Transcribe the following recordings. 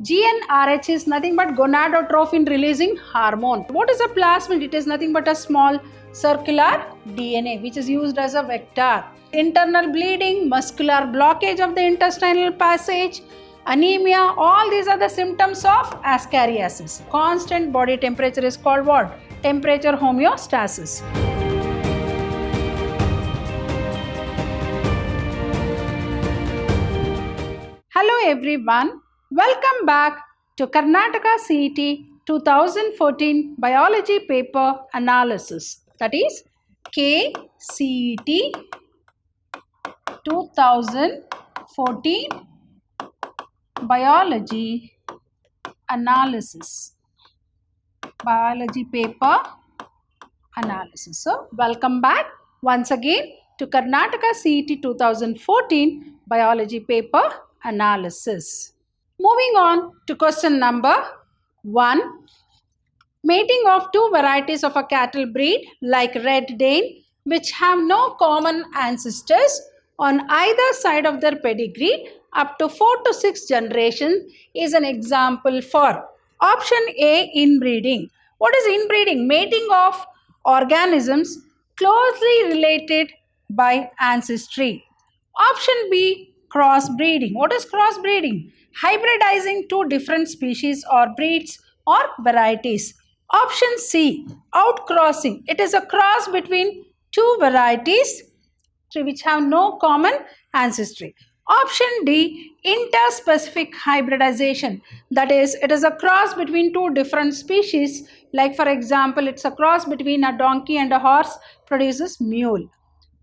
GnRH is nothing but gonadotrophin releasing hormone. What is a plasmid? It is nothing but a small circular DNA which is used as a vector. Internal bleeding, muscular blockage of the intestinal passage, anemia, all these are the symptoms of ascariasis. Constant body temperature is called what? Temperature homeostasis. Hello everyone, welcome back to Karnataka CET 2014 Biology Paper Analysis, that is KCET 2014 Biology Analysis, Biology Paper Analysis. So, welcome back once again to Karnataka CET 2014 Biology Paper Analysis. Moving on to question number 1. Mating of two varieties of a cattle breed like Red Dane which have no common ancestors on either side of their pedigree up to 4 to 6 generations is an example for option A, inbreeding. What is inbreeding? Mating of organisms closely related by ancestry. Option B, crossbreeding. What is crossbreeding? Hybridizing two different species or breeds or varieties. Option C, outcrossing. It is a cross between two varieties which have no common ancestry. Option D, interspecific hybridization. That is, it is a cross between two different species. Like for example, it's a cross between a donkey and a horse produces mule.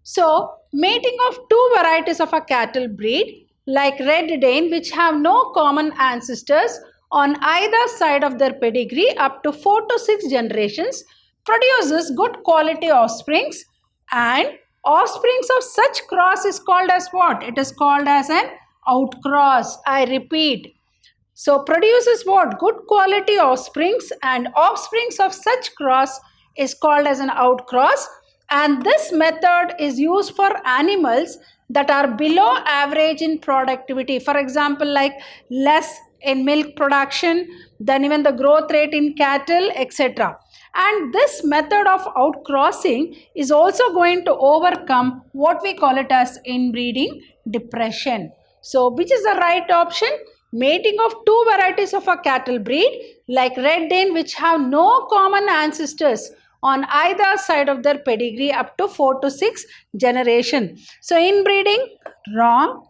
So, mating of two varieties of a cattle breed like Red Dane which have no common ancestors on either side of their pedigree up to 4 to 6 generations produces good quality offsprings, and offsprings of such cross is called as what? It is called as an outcross. I repeat. So, produces what? Good quality offsprings, and offsprings of such cross is called as an outcross. And this method is used for animals that are below average in productivity. For example, like less in milk production, then even the growth rate in cattle, etc. And this method of outcrossing is also going to overcome what we call it as inbreeding depression. So, which is the right option? Mating of two varieties of a cattle breed like Red Dane which have no common ancestors on either side of their pedigree up to 4 to 6 generation. So, inbreeding, wrong.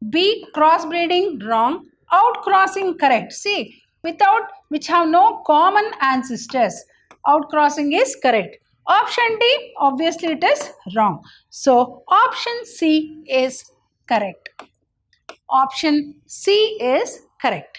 B, crossbreeding, wrong. Outcrossing, correct. See, without which have no common ancestors. Outcrossing is correct. Option D, obviously it is wrong. So, option C is correct. Option C is correct.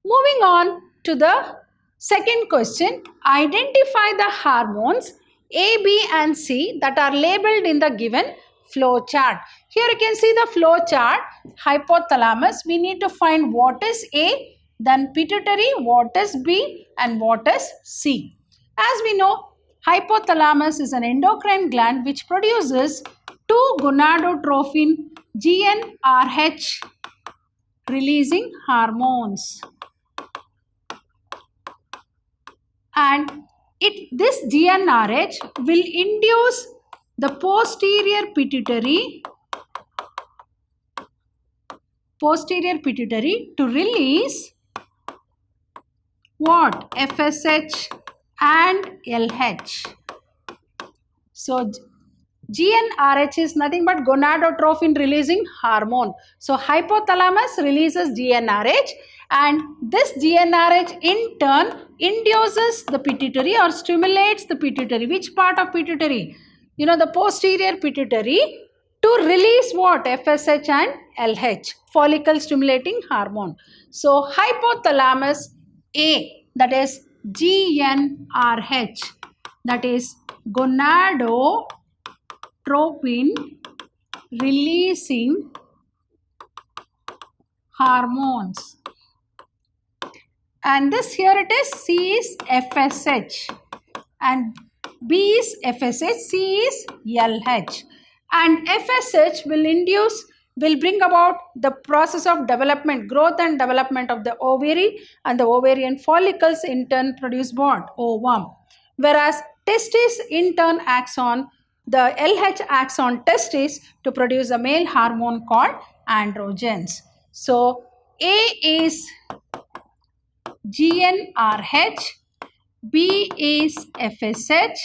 Moving on to the second question, identify the hormones A, B and C that are labeled in the given flow chart. Here you can see the flow chart, hypothalamus. We need to find what is A, then pituitary, what is B and what is C. As we know, hypothalamus is an endocrine gland which produces two gonadotrophin GnRH releasing hormones. And this GnRH will induce the posterior pituitary to release what? FSH and LH. So, GnRH is nothing but gonadotrophin releasing hormone. So, hypothalamus releases GnRH, and this GnRH in turn induces the pituitary or stimulates the pituitary. Which part of pituitary? You know, the posterior pituitary to release what? FSH and LH, follicle stimulating hormone. So, hypothalamus A, that is GnRH, that is gonadotropin releasing hormones. And this here it is C is FSH and B is FSH, C is LH. And FSH will induce will bring about the process of development, growth and development of the ovary, and the ovarian follicles in turn produce what? Ovum. Whereas testis in turn acts on, the LH acts on testis to produce a male hormone called androgens. So A is GnRH, B is FSH,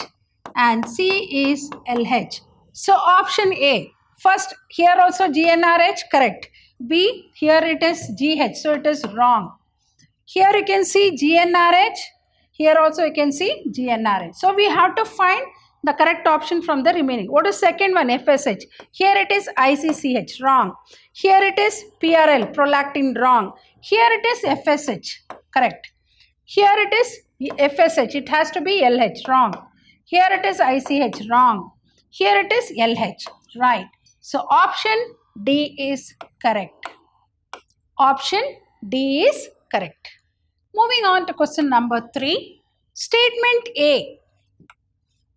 and C is LH. So option A. First, here also GnRH, correct. B, here it is GH, so it is wrong. Here you can see GnRH, here also you can see GnRH. So we have to find the correct option from the remaining. What is second one? FSH. Here it is ICCH, wrong. Here it is PRL, prolactin, wrong. Here it is FSH, correct. Here it is FSH, it has to be LH, wrong. Here it is ICH, wrong. Here it is LH, right. So option D is correct. Option D is correct. Moving on to question number 3. Statement A.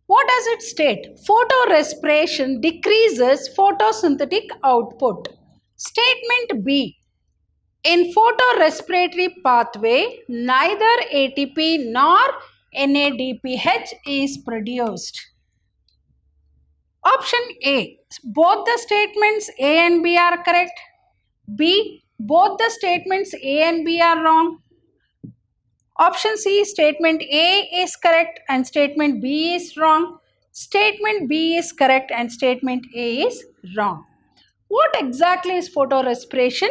What does it state? Photorespiration decreases photosynthetic output. Statement B. In photorespiratory pathway, neither ATP nor NADPH is produced. Option A. Both the statements A and B are correct. B. Both the statements A and B are wrong. Option C. Statement A is correct and statement B is wrong. Statement B is correct and statement A is wrong. What exactly is photorespiration?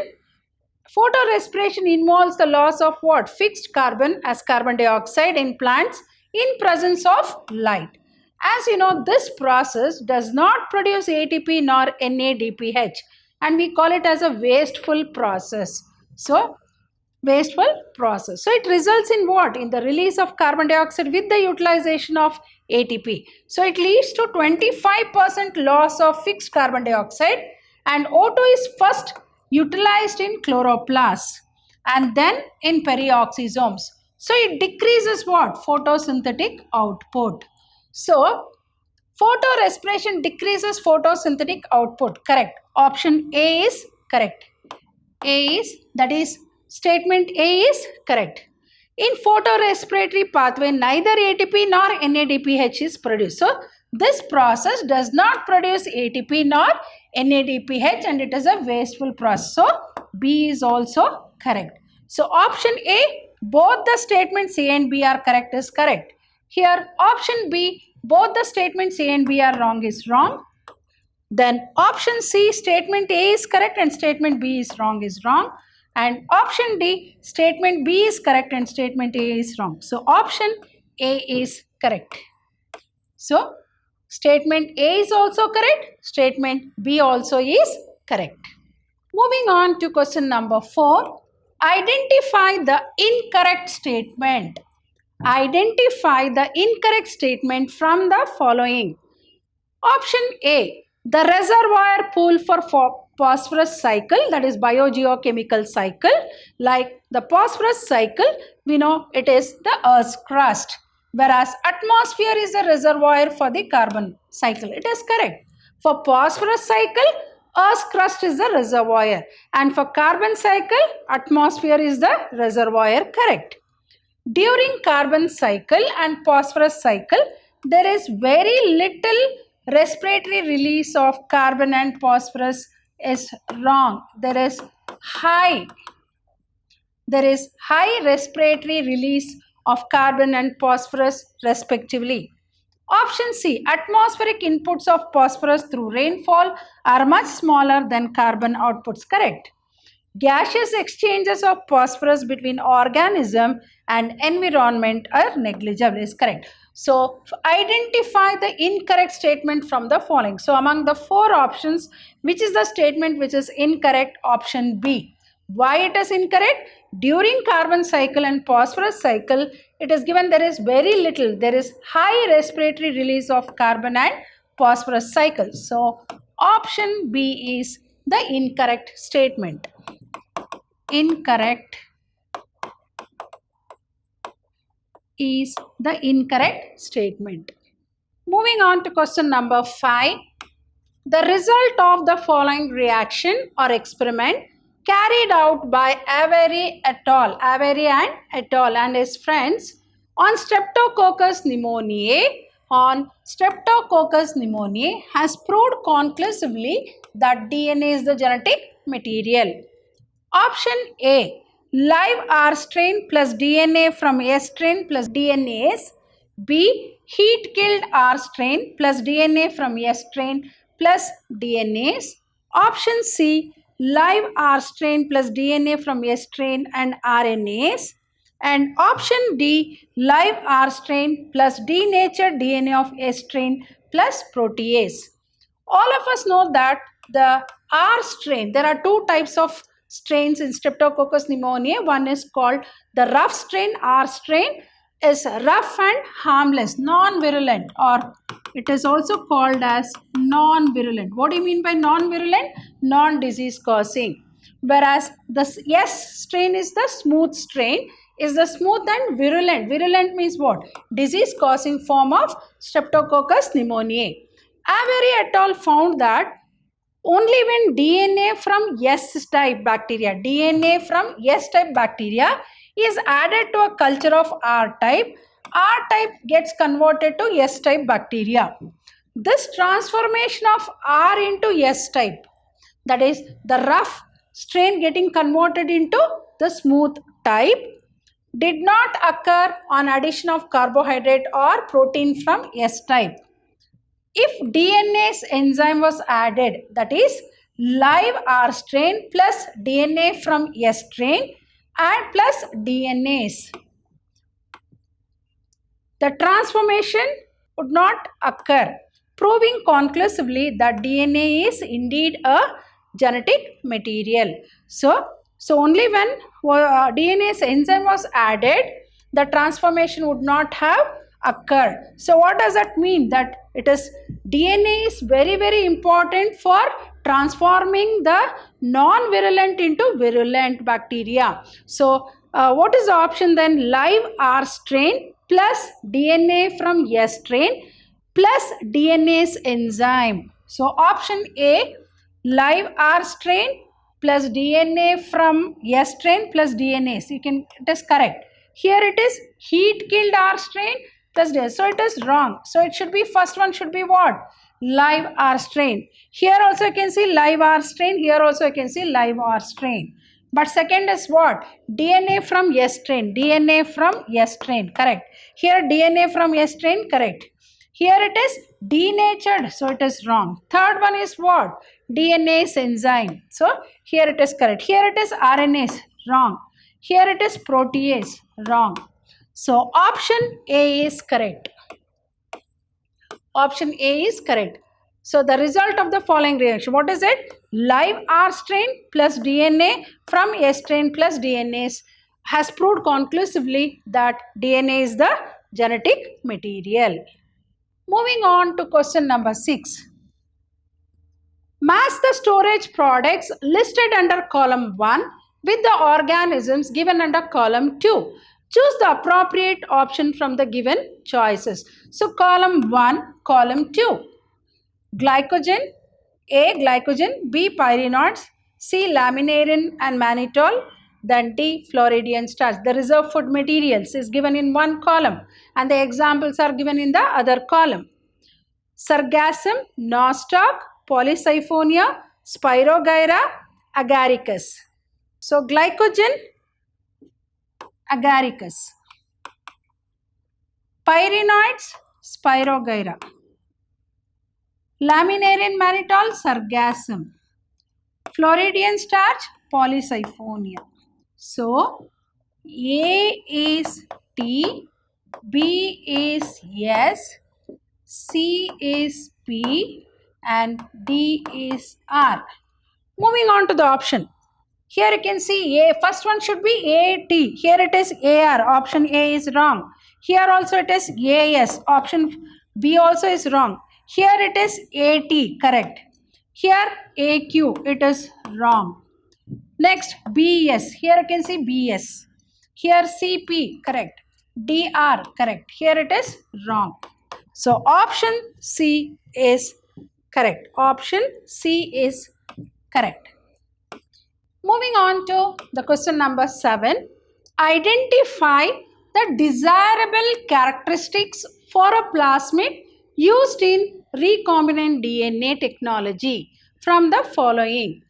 Photorespiration involves the loss of what? Fixed carbon as carbon dioxide in plants in presence of light. As you know, this process does not produce ATP nor NADPH, and we call it as a wasteful process. So, wasteful process. So, it results in what? In the release of carbon dioxide with the utilization of ATP. So, it leads to 25% loss of fixed carbon dioxide, and O2 is first utilized in chloroplasts and then in perioxysomes. So, it decreases what? Photosynthetic output. So, photorespiration decreases photosynthetic output. Correct. Option A is correct. A is, that is, statement A is correct. In photorespiratory pathway, neither ATP nor NADPH is produced. So, this process does not produce ATP nor NADPH and it is a wasteful process. So, B is also correct. So, option A, both the statements A and B are correct is correct. Here, option B, both the statements A and B are wrong is wrong. Then option C, statement A is correct and statement B is wrong is wrong. And option D, statement B is correct and statement A is wrong. So, option A is correct. So, statement A is also correct, statement B also is correct. Moving on to question number 4. Identify the incorrect statement. Identify the incorrect statement from the following. Option A, the reservoir pool for phosphorus cycle, that is biogeochemical cycle. Like the phosphorus cycle, we know it is the Earth's crust, whereas atmosphere is the reservoir for the carbon cycle. It is correct. For phosphorus cycle, Earth's crust is the reservoir, and for carbon cycle, atmosphere is the reservoir. Correct. During carbon cycle and phosphorus cycle, there is very little respiratory release of carbon and phosphorus is wrong. There is high respiratory release of carbon and phosphorus respectively. Option C, atmospheric inputs of phosphorus through rainfall are much smaller than carbon outputs. Correct. Gaseous exchanges of phosphorus between organism and environment are negligible is correct. So, identify the incorrect statement from the following. So, among the 4 options, which is the statement which is incorrect? Option B. Why it is incorrect? During carbon cycle and phosphorus cycle, it is given there is very little, there is high respiratory release of carbon and phosphorus cycle. So, option B is the incorrect statement. Incorrect is the incorrect statement. Moving on to question number 5. The result of the following reaction or experiment carried out by Avery et al. Avery and et al. And his friends on Streptococcus pneumoniae has proved conclusively that DNA is the genetic material. Option A, live R strain plus DNA from S strain plus DNase. B, heat killed R strain plus DNA from S strain plus DNase. Option C, live R strain plus DNA from S strain and RNase. And option D, live R strain plus denatured DNA of S strain plus protease. All of us know that the R strain, there are two types of strains in Streptococcus pneumoniae. One is called the rough strain. R strain is rough and harmless, non-virulent, or it is also called as non-virulent. What do you mean by non-virulent? Non-disease causing. Whereas the S strain is the smooth strain, is the smooth and virulent. Virulent means what? Disease causing form of Streptococcus pneumoniae. Avery et al. Found that only when DNA from S type bacteria is added to a culture of R type gets converted to S type bacteria. This transformation of R into S type, that is the rough strain getting converted into the smooth type, did not occur on addition of carbohydrate or protein from S type. If DNase enzyme was added, that is live R strain plus DNA from S strain and plus DNase, the transformation would not occur, proving conclusively that DNA is indeed a genetic material. So only when DNase enzyme was added, the transformation would not have occurred. So what does that mean? That it is DNA is very, very important for transforming the non-virulent into virulent bacteria. So what is the option then? Live R strain plus DNA from S strain plus DNase enzyme. So option A, live R strain plus DNA from S strain plus DNase. It is correct. Here it is heat killed R strain plus DNA. So it is wrong. So it should be, first one should be what? Live R strain. Here also you can see live R strain. Here also you can see live R strain. But second is what? DNA from S strain. DNA from S strain. Correct. Here DNA from S strain. Correct. Here it is denatured. So it is wrong. Third one is what? DNase enzyme. So here it is correct. Here it is RNase. Wrong. Here it is protease. Wrong. So option A is correct. Option A is correct. So the result of the following reaction, what is it? Live R strain plus DNA from S strain plus DNase has proved conclusively that DNA is the genetic material. Moving on to question number 6. Match the storage products listed under column 1 with the organisms given under column 2. Choose the appropriate option from the given choices. So column 1, column 2. Glycogen, A. Glycogen, B. Pyrenoids, C. Laminarin and mannitol, then D. Floridian starch. The reserve food materials is given in one column and the examples are given in the other column. Sargassum, nostoc, Polysiphonia, Spirogyra, agaricus. So glycogen, agaricus. Pyrenoids, Spirogyra. Laminarin mannitol, Sargassum. Floridian starch, Polysiphonia. So A is T, B is S, C is P and D is R. Moving on to the option. Here you can see A. First one should be AT. Here it is AR. Option A is wrong. Here also it is AS. Option B also is wrong. Here it is AT. Correct. Here AQ. It is wrong. Next BS. Here you can see BS. Here CP. Correct. DR. Correct. Here it is wrong. So option C is Correct. Option C is correct. Moving on to the question number 7. Identify the desirable characteristics for a plasmid used in recombinant DNA technology from the following.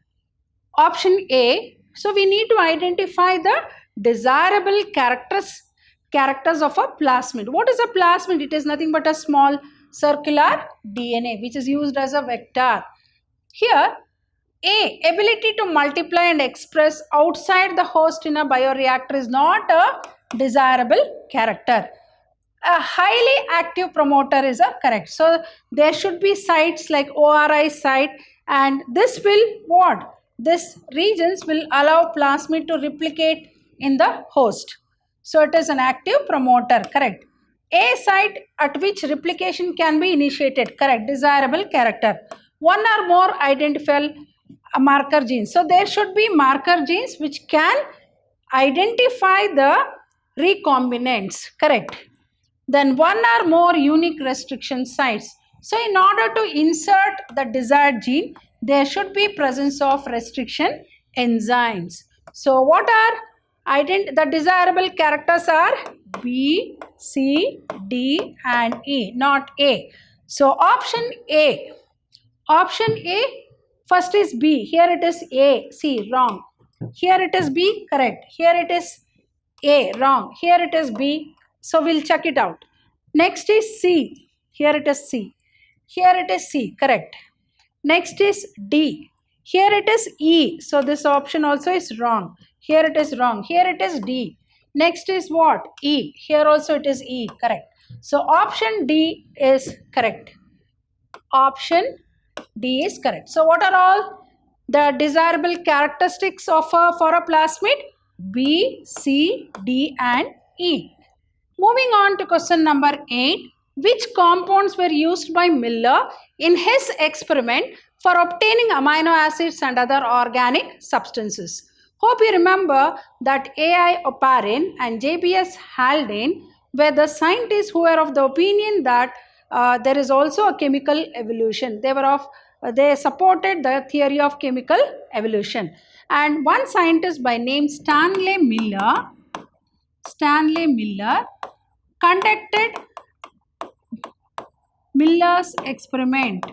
Option A. So we need to identify the desirable characters of a plasmid. What is a plasmid? It is nothing but a small circular DNA which is used as a vector. Here, A. Ability to multiply and express outside the host in a bioreactor is not a desirable character. A highly active promoter is a correct. So there should be sites like ORI site, and this will what? This regions will allow plasmid to replicate in the host. So it is an active promoter, correct. A site at which replication can be initiated, correct, desirable character. One or more identifiable marker genes. So there should be marker genes which can identify the recombinants, correct. Then one or more unique restriction sites. So in order to insert the desired gene, there should be presence of restriction enzymes. So what are the desirable characters are B, C, D and E, not A. So option A. Option A, first is B. Here it is A. C, wrong. Here it is B, correct. Here it is A, wrong. Here it is B. So we'll check it out. Next is C. Here it is C. Here it is C, correct. Next is D. Here it is E. So this option also is wrong. Here it is wrong. Here it is D. Next is what? E. Here also it is E, correct. So option D is correct. Option D is correct. So what are all the desirable characteristics of for a plasmid? B, C, D and E. Moving on to question number 8. Which compounds were used by Miller in his experiment for obtaining amino acids and other organic substances? Hope you remember that A.I. Oparin and J.B.S. Haldane were the scientists who were of the opinion that there is also a chemical evolution. They supported the theory of chemical evolution. And one scientist by name Stanley Miller conducted Miller's experiment,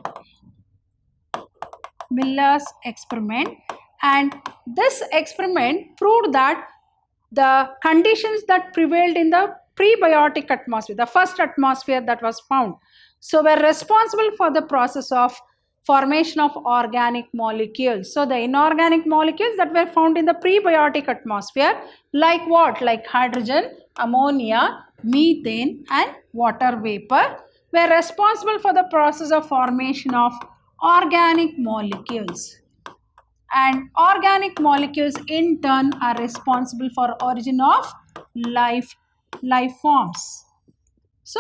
and this experiment proved that the conditions that prevailed in the prebiotic atmosphere, the first atmosphere that was found, so were responsible for the process of formation of organic molecules. So the inorganic molecules that were found in the prebiotic atmosphere, like what? Like hydrogen, ammonia, methane and water vapor, were responsible for the process of formation of organic molecules. And organic molecules in turn are responsible for origin of life forms. So,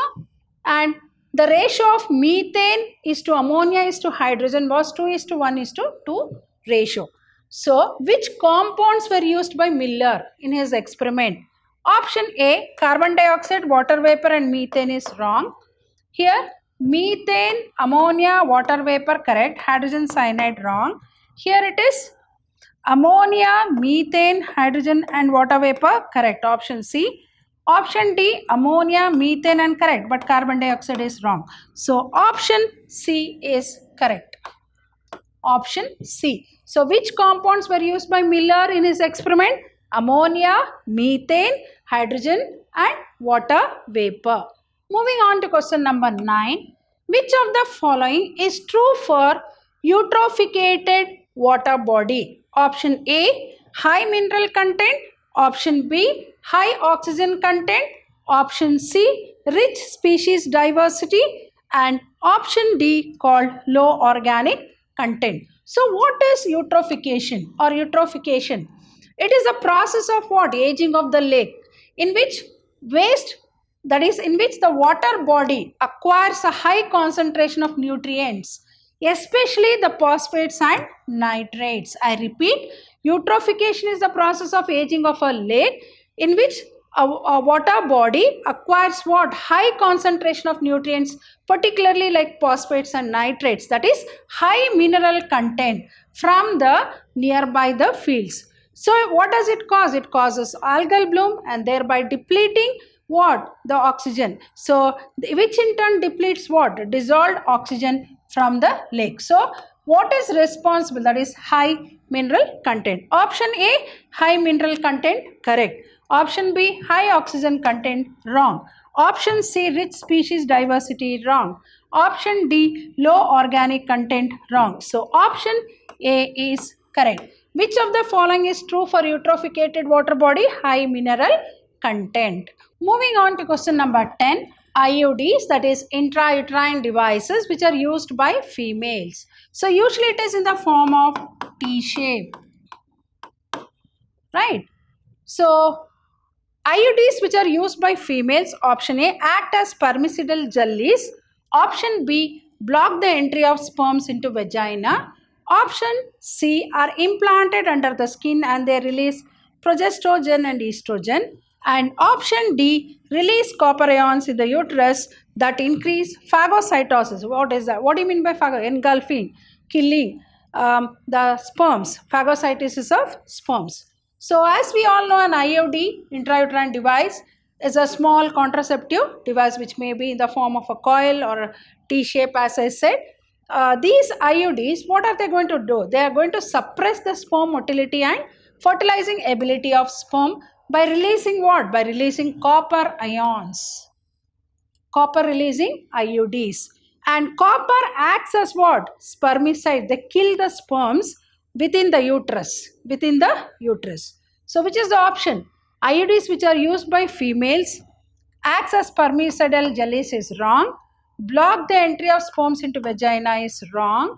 and the ratio of methane is to ammonia is to hydrogen was 2:1:2 ratio. So, which compounds were used by Miller in his experiment? Option A, carbon dioxide, water vapor and methane is wrong. Here, methane, ammonia, water vapor, correct. Hydrogen cyanide, wrong. Here it is ammonia, methane, hydrogen and water vapor, correct. Option C. Option D, ammonia, methane and correct, but carbon dioxide is wrong. So option C is correct. Option C. So which compounds were used by Miller in his experiment? Ammonia, methane, hydrogen and water vapor. Moving on to question number 9. Which of the following is true for eutrophicated water body? Option A, high mineral content. Option B, high oxygen content. Option C, rich species diversity. And option D, called low organic content. So what is eutrophication or eutrophication? It is a process of what? Aging of the lake, in which waste, that is in which the water body acquires a high concentration of nutrients, especially the phosphates and nitrates. I repeat, eutrophication is the process of aging of a lake in which A water body acquires what? High concentration of nutrients, particularly like phosphates and nitrates, that is high mineral content from the nearby the fields. So what does it cause? It causes algal bloom and thereby depleting what? The oxygen. So which in turn depletes what? Dissolved oxygen from the lake. So what is responsible? That is high mineral content. Option A, high mineral content, correct. Option B, high oxygen content, wrong. Option C, rich species diversity, wrong. Option D, low organic content, wrong. So option A is correct. Which of the following is true for eutrophicated water body? High mineral content. Moving on to question number 10. IUDs, that is intrauterine devices which are used by females. So usually it is in the form of T shape, right? So IUDs which are used by females, option A, act as spermicidal jellies. Option B, block the entry of sperms into vagina. Option C, are implanted under the skin and they release progestogen and estrogen. And option D, release copper ions in the uterus that increase phagocytosis. What is that? What do you mean by phago? Engulfing, killing the sperms, phagocytosis of sperms. So as we all know, an IUD, intrauterine device, is a small contraceptive device which may be in the form of a coil or a T-shape, as I said. These IUDs, what are they going to do? They are going to suppress the sperm motility and fertilizing ability of sperm by releasing what? By releasing copper ions. Copper releasing IUDs. And copper acts as what? Spermicide. They kill the sperms within the uterus. Within the uterus. So which is the option? IUDs which are used by females acts as spermicidal jellies is wrong. Block the entry of sperms into vagina is wrong.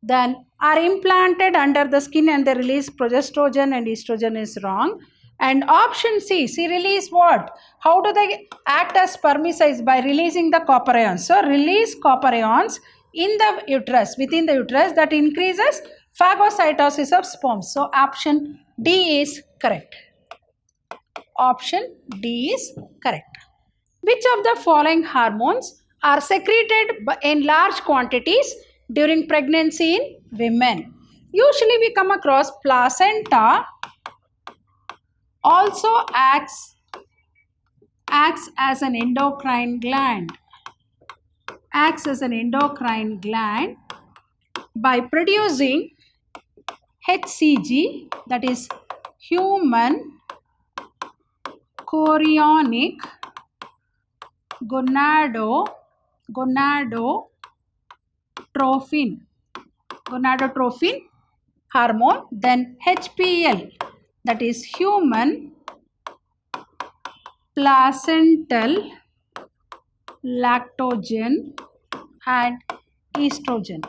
Then are implanted under the skin and they release progestogen and estrogen is wrong. And option C, release what? How do they act as spermicides? By releasing the copper ions. So release copper ions in the uterus, within the uterus, that increases phagocytosis of sperms. So option D is correct. Option D is correct. Which of the following hormones are secreted in large quantities during pregnancy in women? Usually we come across placenta also acts as an endocrine gland. Acts as an endocrine gland by producing HCG, that is human chorionic gonadotrophin hormone, then HPL, that is human placental lactogen and estrogen.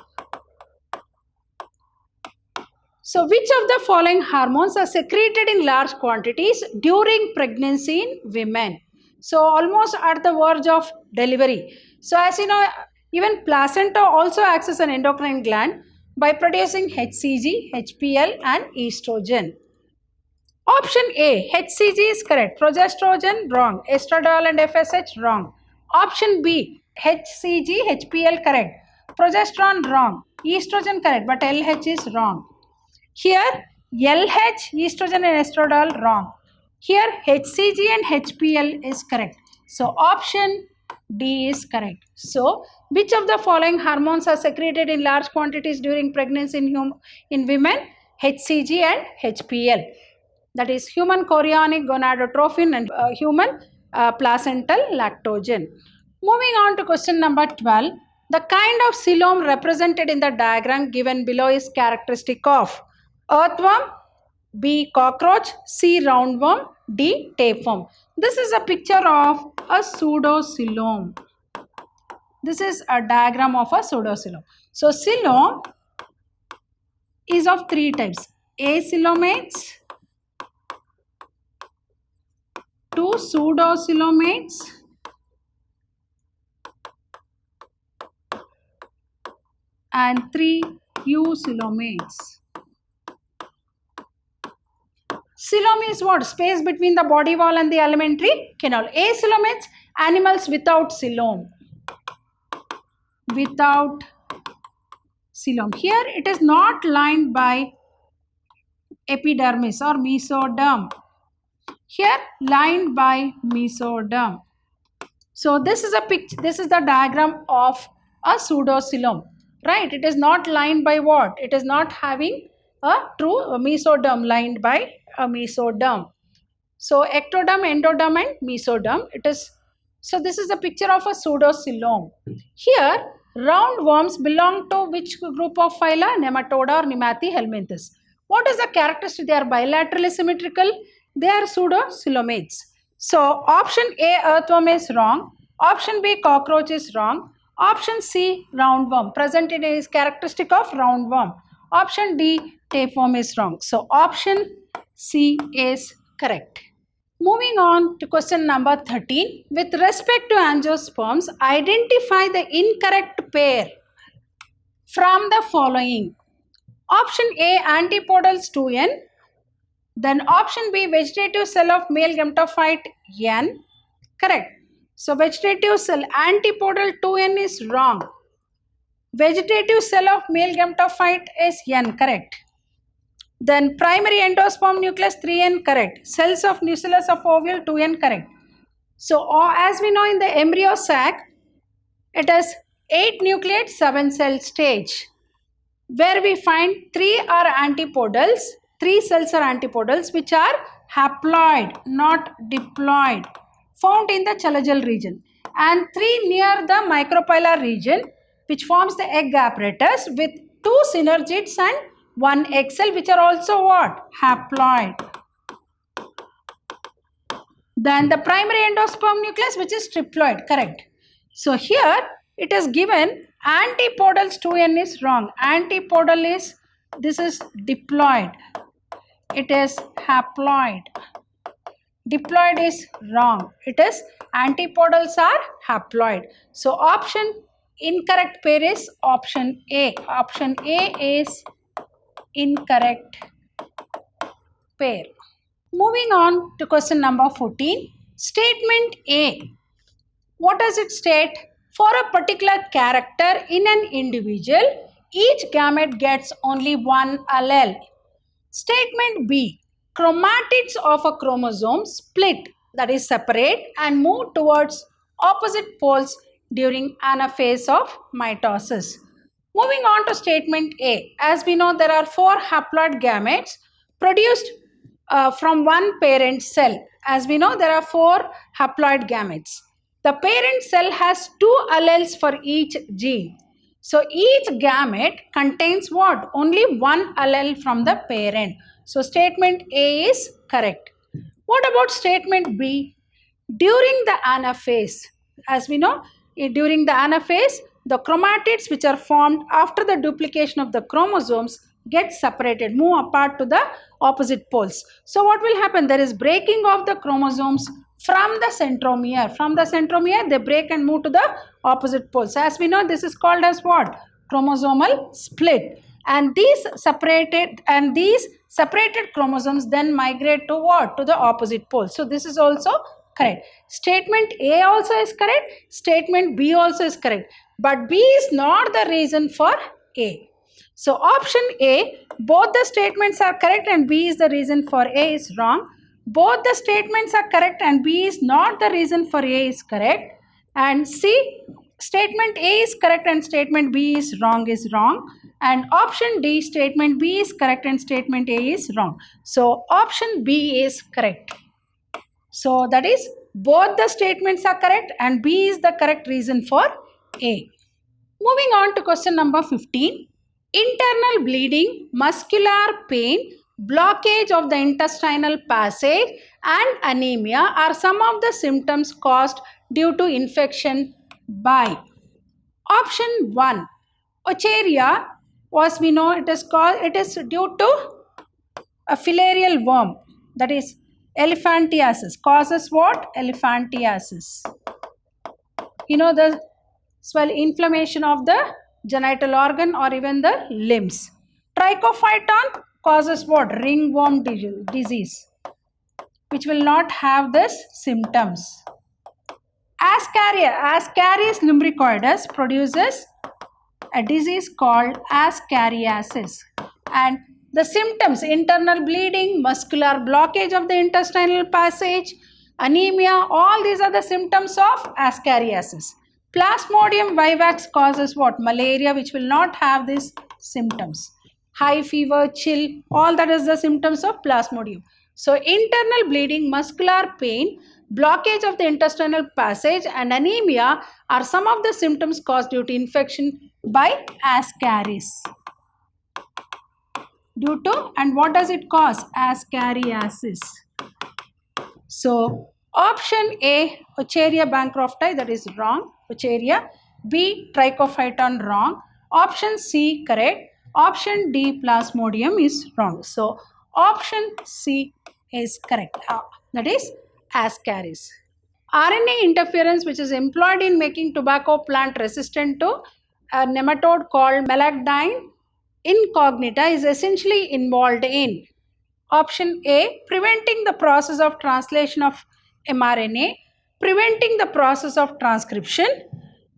So which of the following hormones are secreted in large quantities during pregnancy in women? So almost at the verge of delivery. So as you know, even placenta also acts as an endocrine gland by producing HCG, HPL and estrogen. Option A, HCG is correct. Progestogen, wrong. Estradiol and FSH, wrong. Option B, HCG, HPL, correct. Progesterone, wrong. Estrogen, correct, but LH is wrong. Here, LH, estrogen and estradiol, wrong. Here, HCG and HPL is correct. So, option D is correct. So, which of the following hormones are secreted in large quantities during pregnancy in women? HCG and HPL. That is human chorionic gonadotrophin and human placental lactogen. Moving on to question number 12. The kind of coelom represented in the diagram given below is characteristic of earthworm, B, cockroach, C, roundworm, D, tapeworm. This is a picture of a pseudocoelom. This is a diagram of a pseudocoelom. So, coelom is of three types: acoelomates, two pseudocoelomates, and three eucoelomates. Coelom is what? Space between the body wall and the alimentary canal. Acoelomates, animals without coelom. Without coelom. Here it is not lined by epidermis or mesoderm. Here lined by mesoderm. So this is a picture. This is the diagram of a pseudocoelom. Right? It is not lined by what? It is not having a true mesoderm lined by a mesoderm. So ectoderm, endoderm and mesoderm. It is. So this is a picture of a pseudocoelom. Here roundworms belong to which group of phyla? Nematoda or Nemathe helminthes. What is the characteristic? They are bilaterally symmetrical. They are pseudocoelomates. So option A, earthworm, is wrong. Option B, cockroach, is wrong. Option C, roundworm. Present is characteristic of roundworm. Option D, tapeworm, is wrong. So option C is correct. Moving on to question number 13. With respect to angiosperms, identify the incorrect pair from the following. Option A, antipodals 2n. Then option B, vegetative cell of male gametophyte N. Correct. So vegetative cell antipodal 2n is wrong. Vegetative cell of male gametophyte is N. Correct. Then primary endosperm nucleus 3n. Correct. Cells of nucellus of ovule 2n. Correct. So as we know, in the embryo sac, it is 8 nucleate 7 cell stage, where we find 3 are antipodals. 3 cells are antipodals, which are haploid, not diploid, found in the chalajal region, and 3 near the micropylar region, which forms the egg apparatus, with 2 synergids and 1 egg cell, which are also what? Haploid. Then the primary endosperm nucleus, which is triploid. Correct. So here it is given antipodals 2n is wrong. Antipodal is, this is diploid. It is haploid. Diploid is wrong. It is antipodals are haploid. So option incorrect pair is option A. Option A is incorrect pair. Moving on to question number 14. Statement A. What does it state? For a particular character in an individual, each gamete gets only one allele. Statement B. Chromatids of a chromosome split, that is separate, and move towards opposite poles during anaphase of mitosis. Moving on to statement A. As we know, there are 4 haploid gametes produced from one parent cell. As we know, there are 4 haploid gametes. The parent cell has 2 alleles for each gene. So each gamete contains what? Only one allele from the parent. So statement A is correct. What about statement B? During the anaphase, as we know, during the anaphase, the chromatids which are formed after the duplication of the chromosomes get separated, move apart to the opposite poles. So what will happen? There is breaking of the chromosomes from the centromere. From the centromere, they break and move to the opposite poles. As we know, this is called as what? Chromosomal split. And these separated chromosomes then migrate to what? To the opposite pole. So this is also correct. Statement A also is correct. Statement B also is correct. But B is not the reason for A. So option A, both the statements are correct and B is the reason for A is wrong. Both the statements are correct and B is not the reason for A is correct. And C, statement A is correct and statement B is wrong. And option D, statement B is correct and statement A is wrong. So option B is correct. So that is, both the statements are correct and B is the correct reason for A. Moving on to question number 15. Internal bleeding, muscular pain, blockage of the intestinal passage and anemia are some of the symptoms caused due to infection by. Option 1. Ocheria, as we know, it is due to a filarial worm, that is elephantiasis. Causes what? Elephantiasis. You know, the inflammation of the genital organ or even the limbs. Trichophyton causes what? Ringworm disease. which will not have this symptoms. Ascaris lumbricoides produces a disease called ascariasis, and the symptoms: internal bleeding, muscular blockage of the intestinal passage, anemia, all these are the symptoms of ascariasis. Plasmodium vivax causes what? Malaria, which will not have these symptoms. High fever, chill, all that is the symptoms of Plasmodium. So internal bleeding, muscular pain, blockage of the intestinal passage and anemia are some of the symptoms caused due to infection by Ascaris. And what does it cause? Ascariasis. So option A, Wucheria bancrofti, that is wrong. Wucheria. B, Trichophyton, wrong. Option C, correct. Option D, Plasmodium, is wrong. So option C is correct. That is Ascaris. RNA interference, which is employed in making tobacco plant resistant to a nematode called Melagdine incognita, is essentially involved in option A, preventing the process of translation of mRNA, preventing the process of transcription.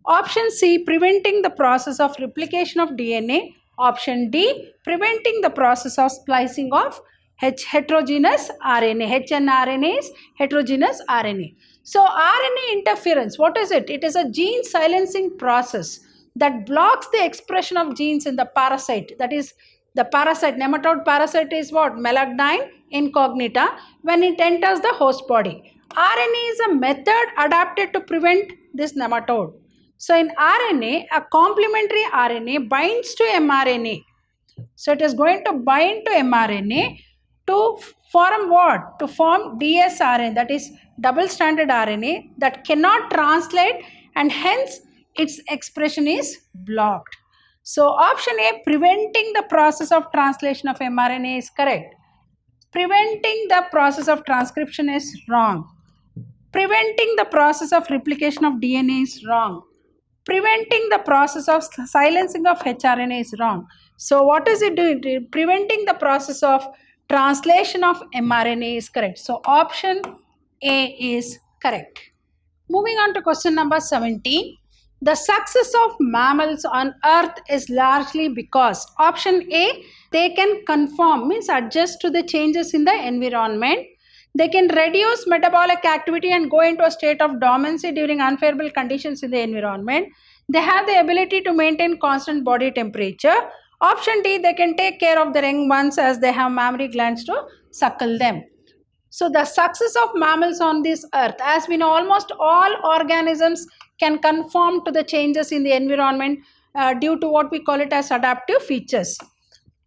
Option C, preventing the process of replication of DNA. Option D, preventing the process of splicing of heterogeneous RNA. hnRNA is heterogeneous RNA. So RNA interference, what is it? It is a gene silencing process that blocks the expression of genes in the parasite. That is, the parasite, nematode parasite is what? Melagdine incognita, when it enters the host body. RNA is a method adapted to prevent this nematode. So in RNA, a complementary RNA binds to mRNA. So it is going to bind to mRNA to form what? To form dsRNA, that is double-stranded RNA that cannot translate, and hence its expression is blocked. So option A, preventing the process of translation of mRNA, is correct. Preventing the process of transcription is wrong. Preventing the process of replication of DNA is wrong. Preventing the process of silencing of hRNA is wrong. So what is it doing? Preventing the process of translation of mRNA is correct. So option A is correct. Moving on to question number 17. The success of mammals on earth is largely because option A, they can conform, means adjust to the changes in the environment. They can reduce metabolic activity and go into a state of dormancy during unfavorable conditions in the environment. They have the ability to maintain constant body temperature. Option D, they can take care of their young ones as they have mammary glands to suckle them. So the success of mammals on this earth, as we know, almost all organisms can conform to the changes in the environment due to what we call it as adaptive features.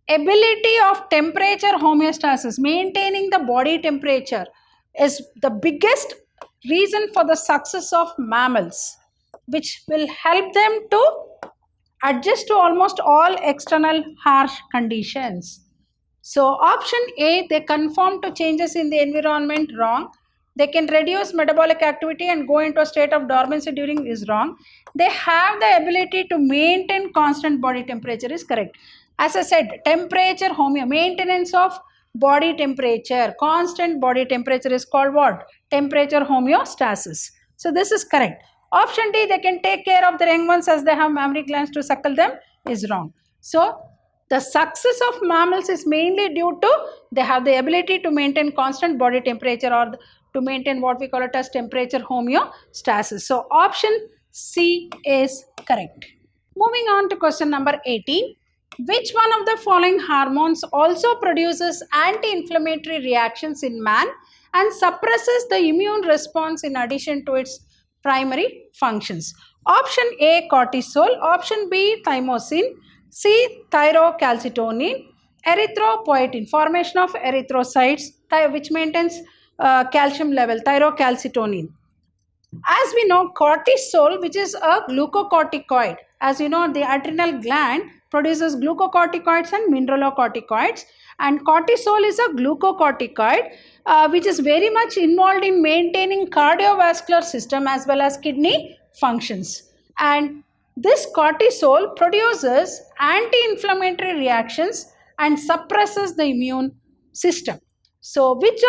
Ability of temperature homeostasis, maintaining the body temperature, is the biggest reason for the success of mammals, which will help them to adjust to almost all external harsh conditions. So option A, they conform to changes in the environment, wrong. They can reduce metabolic activity and go into a state of dormancy during, is wrong. They have the ability to maintain constant body temperature, is correct. As I said, temperature maintenance of body temperature, constant body temperature is called what? Temperature homeostasis. So this is correct. Option D, they can take care of their young ones as they have mammary glands to suckle them, is wrong. So the success of mammals is mainly due to they have the ability to maintain constant body temperature, or to maintain what we call it as temperature homeostasis. So option C is correct. Moving on to question number 18. Which one of the following hormones also produces anti-inflammatory reactions in man and suppresses the immune response in addition to its primary functions? Option A, cortisol. Option B, thymosin. C, thyrocalcitonin. Erythropoietin, formation of erythrocytes, which maintains calcium level, thyrocalcitonin. As we know, cortisol, which is a glucocorticoid, as you know, the adrenal gland produces glucocorticoids and mineralocorticoids, and cortisol is a glucocorticoid which is very much involved in maintaining cardiovascular system as well as kidney functions. And this cortisol produces anti-inflammatory reactions and suppresses the immune system. So which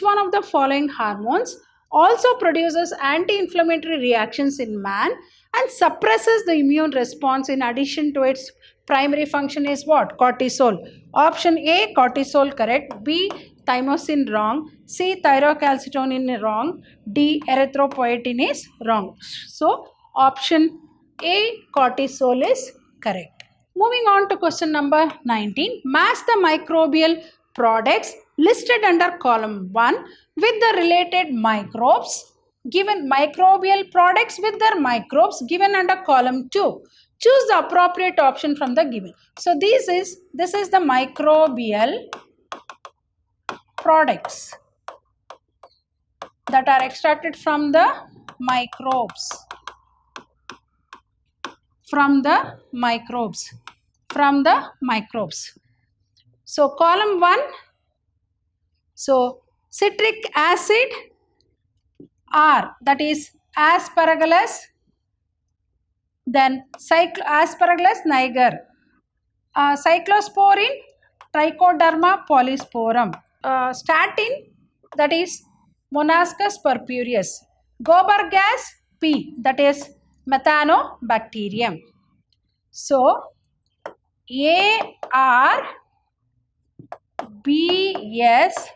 one of the following hormones also produces anti-inflammatory reactions in man and suppresses the immune response in addition to its primary function is what? Cortisol. Option A, cortisol, correct. B, thymosin, wrong. C, thyrocalcitonin, wrong. D, erythropoietin is wrong. So option A, cortisol is correct. Moving on to question number 19. Match the microbial products listed under column 1 with the related microbes. Given microbial products with their microbes given under column 2. Choose the appropriate option from the given. So this is the microbial products that are extracted from the microbes. From the microbes. So column 1, so citric acid, R, that is Aspergillus, then Aspergillus niger, cyclosporin, Trichoderma polysporum, statin, that is Monascus purpureus, gobar gas, P, that is Methanobacterium. So A, R, B, S,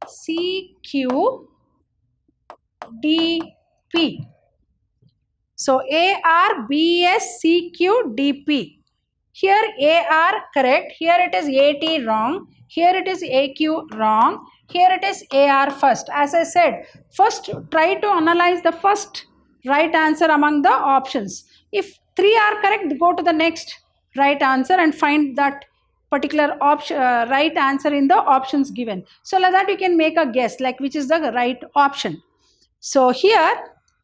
C, Q, D, P. So A, R, B, S, C, Q, D, P. Here A, R correct, here it is A, T wrong, here it is A, Q wrong, here it is A, R first. As I said, first try to analyze the first right answer among the options. If 3 are correct, go to the next right answer and find that particular option right answer in the options given. So like that you can make a guess like which is the right option. So here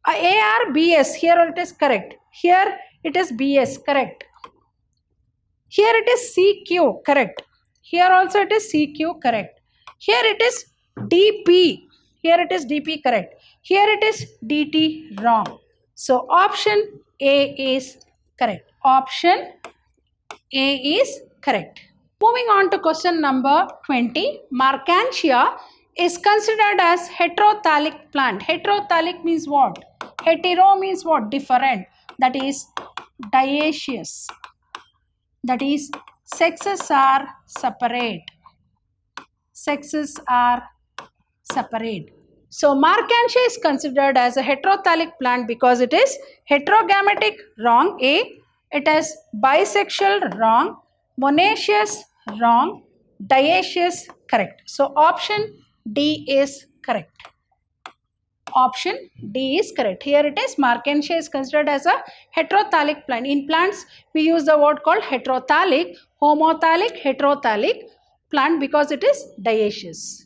A, R, B, S, here it is correct, here it is B, S correct, here it is C, Q correct, here also it is C, Q correct, here it is D, P, here it is D, P correct, here it is D, T wrong. So option A is correct. Option A is correct. Moving on to question number 20. Marchantia is considered as heterothallic plant. Heterothallic means what? Hetero means what? Different. That is dioecious. That is sexes are separate. Sexes are separate. So Marchantia is considered as a heterothallic plant because it is heterogametic, wrong, A. It is bisexual, wrong. Monoecious, wrong. Dioecious, correct. So option D is correct. Option D is correct. Here it is Marchantia is considered as a heterothallic plant. In plants we use the word called heterothallic, homothallic, heterothallic plant because it is dioecious.